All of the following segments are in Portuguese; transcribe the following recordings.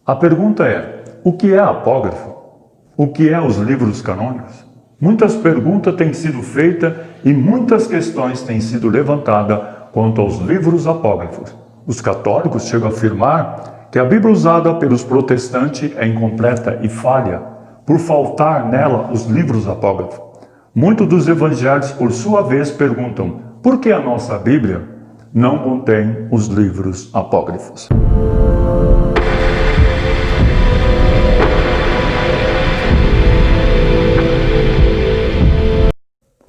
A pergunta é: o que é apócrifo? O que é os livros canônicos? Muitas perguntas têm sido feitas e muitas questões têm sido levantadas quanto aos livros apócrifos. Os católicos chegam a afirmar que a Bíblia usada pelos protestantes é incompleta e falha, por faltar nela os livros apócrifos. Muitos dos evangelhos, por sua vez, perguntam: por que a nossa Bíblia não contém os livros apócrifos?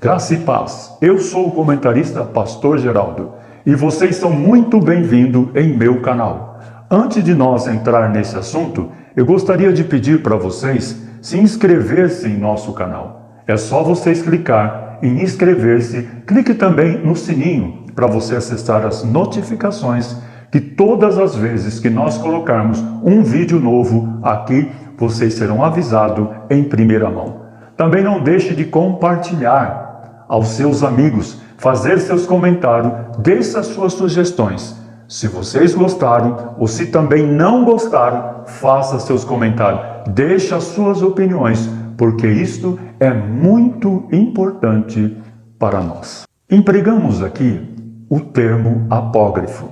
Graça e paz. Eu sou o comentarista Pastor Geraldo e vocês são muito bem-vindos em meu canal. Antes de nós entrar nesse assunto, eu gostaria de pedir para vocês se inscrever-se em nosso canal. É só vocês clicar em inscrever-se, clique também no sininho para você acessar as notificações que todas as vezes que nós colocarmos um vídeo novo aqui, vocês serão avisados em primeira mão. Também não deixe de compartilhar aos seus amigos, fazer seus comentários, deixe as suas sugestões. Se vocês gostaram ou se também não gostaram, faça seus comentários, deixe as suas opiniões, porque isto é muito importante para nós. Empregamos aqui o termo apócrifo,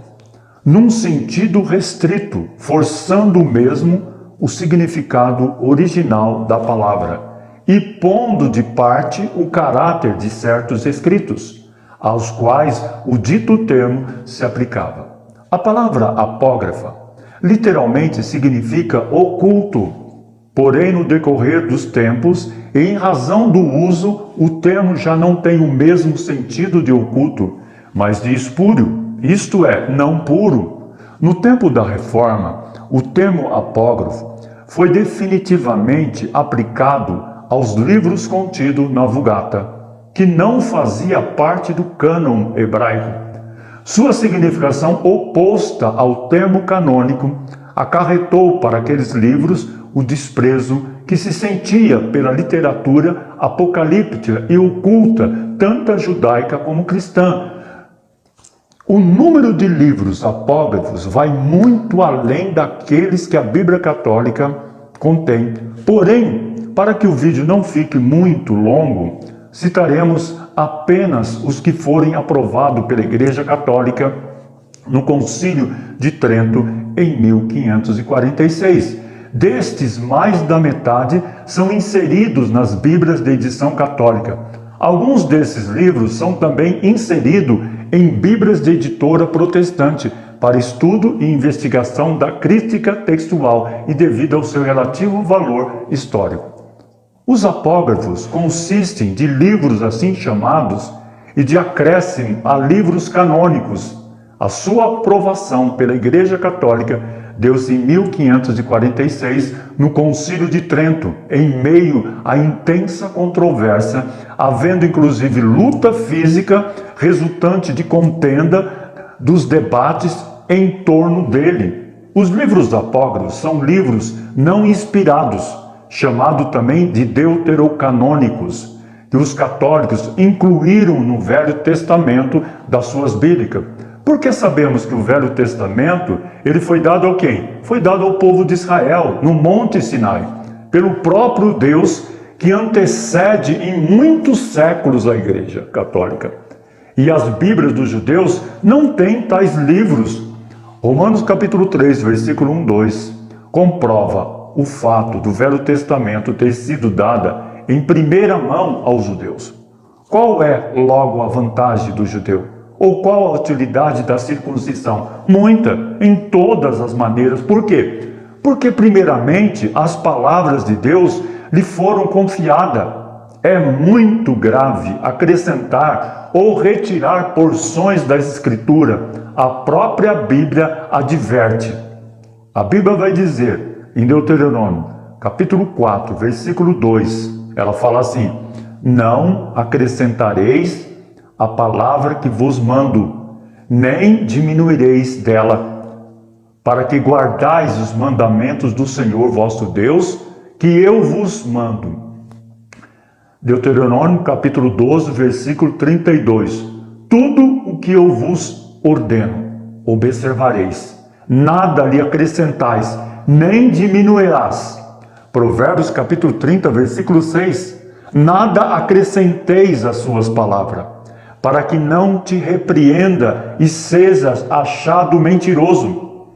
num sentido restrito, forçando mesmo o significado original da palavra e pondo de parte o caráter de certos escritos, aos quais o dito termo se aplicava. A palavra apócrifa literalmente significa oculto, porém no decorrer dos tempos e em razão do uso, o termo já não tem o mesmo sentido de oculto, mas de espúrio, isto é, não puro. No tempo da Reforma, o termo apócrifo foi definitivamente aplicado aos livros contidos na Vulgata, que não fazia parte do cânon hebraico. Sua significação oposta ao termo canônico acarretou para aqueles livros o desprezo que se sentia pela literatura apocalíptica e oculta, tanto judaica como cristã. O número de livros apócrifos vai muito além daqueles que a Bíblia Católica contém. Porém, para que o vídeo não fique muito longo, citaremos apenas os que forem aprovados pela Igreja Católica no Concílio de Trento em 1546. Destes, mais da metade são inseridos nas Bíblias de edição católica. Alguns desses livros são também inseridos em Bíblias de editora protestante, para estudo e investigação da crítica textual e devido ao seu relativo valor histórico. Os apócrifos consistem de livros assim chamados e de acréscimo a livros canônicos. A sua aprovação pela Igreja Católica deu-se em 1546 no Concílio de Trento, em meio à intensa controvérsia, havendo inclusive luta física resultante de contenda dos debates em torno dele. Os livros apócrifos são livros não inspirados, chamado também de deuterocanônicos, que os católicos incluíram no Velho Testamento das suas bíblicas. Porque sabemos que o Velho Testamento ele foi dado a quem? Foi dado ao povo de Israel, no Monte Sinai, pelo próprio Deus que antecede em muitos séculos a Igreja Católica. E as Bíblias dos judeus não têm tais livros. Romanos capítulo 3, versículo 1, 2, comprova o fato do Velho Testamento ter sido dada em primeira mão aos judeus. Qual é, logo, a vantagem do judeu? Ou qual a utilidade da circuncisão? Muita, em todas as maneiras. Por quê? Porque, primeiramente, as palavras de Deus lhe foram confiadas. É muito grave acrescentar ou retirar porções da Escritura. A própria Bíblia adverte. A Bíblia vai dizer, em Deuteronômio, capítulo 4, versículo 2, ela fala assim: não acrescentareis a palavra que vos mando, nem diminuireis dela, para que guardais os mandamentos do Senhor vosso Deus, que eu vos mando. Deuteronômio, capítulo 12, versículo 32. Tudo o que eu vos ordeno, observareis, nada lhe acrescentais, nem diminuirás. Provérbios capítulo 30, versículo 6. Nada acrescenteis às suas palavras, para que não te repreenda e sejas achado mentiroso.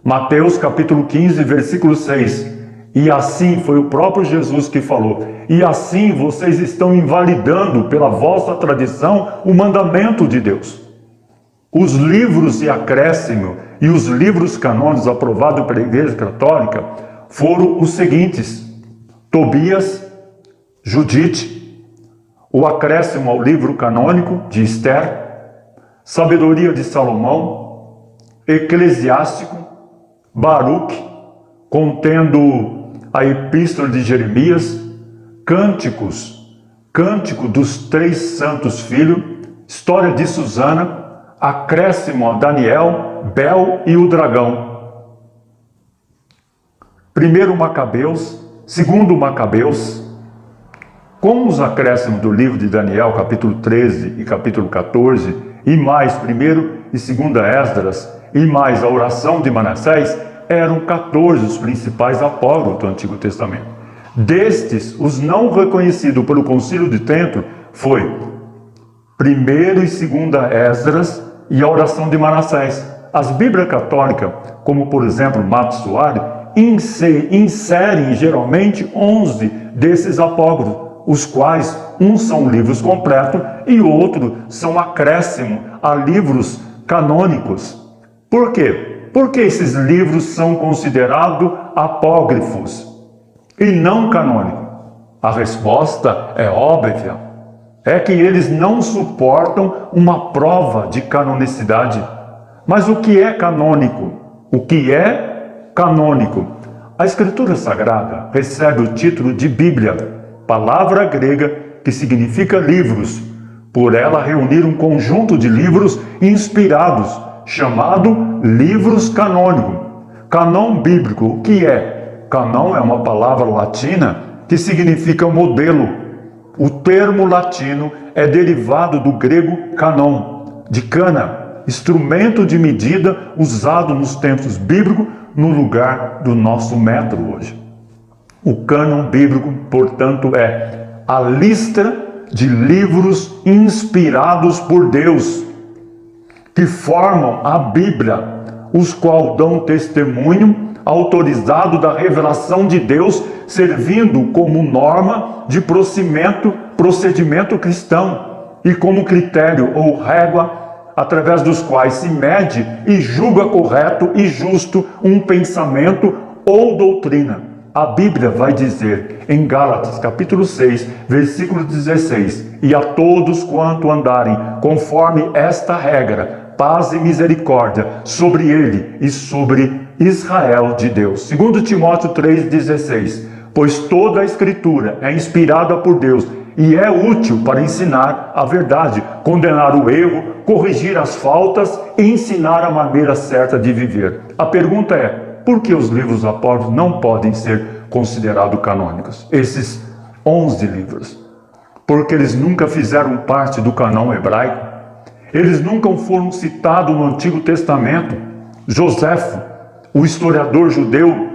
Mateus capítulo 15, versículo 6. E assim, foi o próprio Jesus que falou, e assim vocês estão invalidando pela vossa tradição o mandamento de Deus. Os livros de acréscimo e os livros canônicos aprovados pela Igreja Católica foram os seguintes: Tobias, Judite, o acréscimo ao livro canônico de Esther, Sabedoria de Salomão, Eclesiástico, Baruque, contendo a Epístola de Jeremias, Cântico dos Três Santos Filhos, História de Susana, acréscimo a Daniel, Bel e o Dragão. 1 Macabeus, 2 Macabeus, com os acréscimos do livro de Daniel, capítulo 13 e capítulo 14, e mais 1 e 2 Esdras, e mais a oração de Manassés, eram 14 os principais apócrifos do Antigo Testamento. Destes, os não reconhecidos pelo Concílio de Trento foi 1 e 2 Esdras e a oração de Manassés. As Bíblias católicas, como por exemplo Mato Soares, inserem geralmente 11 desses apócrifos, os quais uns são livros completos e outros são acréscimo a livros canônicos. Por quê? Porque esses livros são considerados apócrifos e não canônicos? A resposta é óbvia. É que eles não suportam uma prova de canonicidade. Mas o que é canônico? O que é canônico? A Escritura Sagrada recebe o título de Bíblia, palavra grega que significa livros, por ela reunir um conjunto de livros inspirados, chamado livros canônicos. Canão bíblico, o que é? Canão é uma palavra latina que significa modelo. O termo latino é derivado do grego canon, de cana, instrumento de medida usado nos tempos bíblicos no lugar do nosso metro hoje. O cânon bíblico, portanto, é a lista de livros inspirados por Deus, que formam a Bíblia, os quais dão testemunho autorizado da revelação de Deus, servindo como norma de procedimento cristão e como critério ou régua através dos quais se mede e julga correto e justo um pensamento ou doutrina. A Bíblia vai dizer em Gálatas capítulo 6, versículo 16: e a todos quanto andarem conforme esta regra, paz e misericórdia sobre ele e sobre Israel de Deus. 2 Timóteo 3,16: pois toda a Escritura é inspirada por Deus e é útil para ensinar a verdade, condenar o erro, corrigir as faltas e ensinar a maneira certa de viver. A pergunta é: por que os livros apócrifos não podem ser considerados canônicos? Esses 11 livros. Porque eles nunca fizeram parte do canão hebraico. Eles nunca foram citados no Antigo Testamento. Joséfo, o historiador judeu,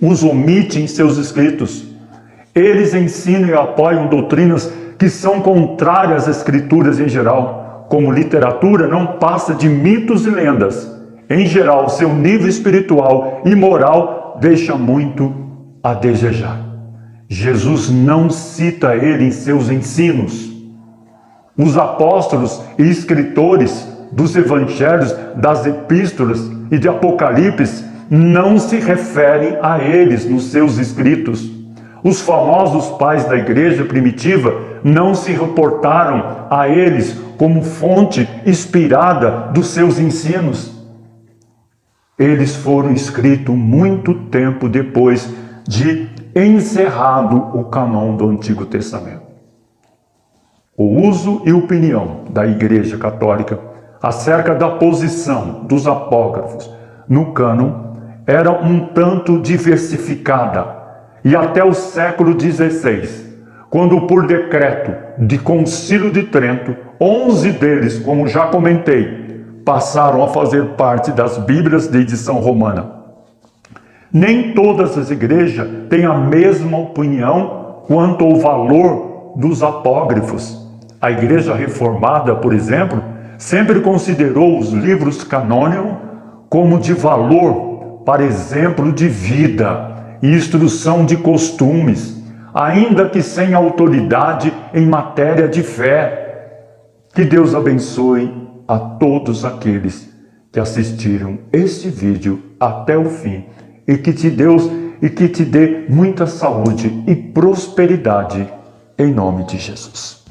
os omite em seus escritos. Eles ensinam e apoiam doutrinas que são contrárias às escrituras em geral. Como literatura, não passa de mitos e lendas. Em geral, seu nível espiritual e moral deixa muito a desejar. Jesus não cita ele em seus ensinos. Os apóstolos e escritores dos evangelhos, das epístolas e de Apocalipse não se referem a eles nos seus escritos. Os famosos pais da igreja primitiva não se reportaram a eles como fonte inspirada dos seus ensinos. Eles foram escritos muito tempo depois de encerrado o cânon do Antigo Testamento. O uso e opinião da Igreja Católica acerca da posição dos apócrifos no cânon era um tanto diversificada, e até o século XVI, quando por decreto de Concílio de Trento, 11 deles, como já comentei, passaram a fazer parte das Bíblias de edição romana. Nem todas as igrejas têm a mesma opinião quanto ao valor dos apócrifos. A Igreja Reformada, por exemplo, sempre considerou os livros canônicos como de valor para exemplo de vida e instrução de costumes, ainda que sem autoridade em matéria de fé. Que Deus abençoe a todos aqueles que assistiram este vídeo até o fim e que te dê muita saúde e prosperidade em nome de Jesus.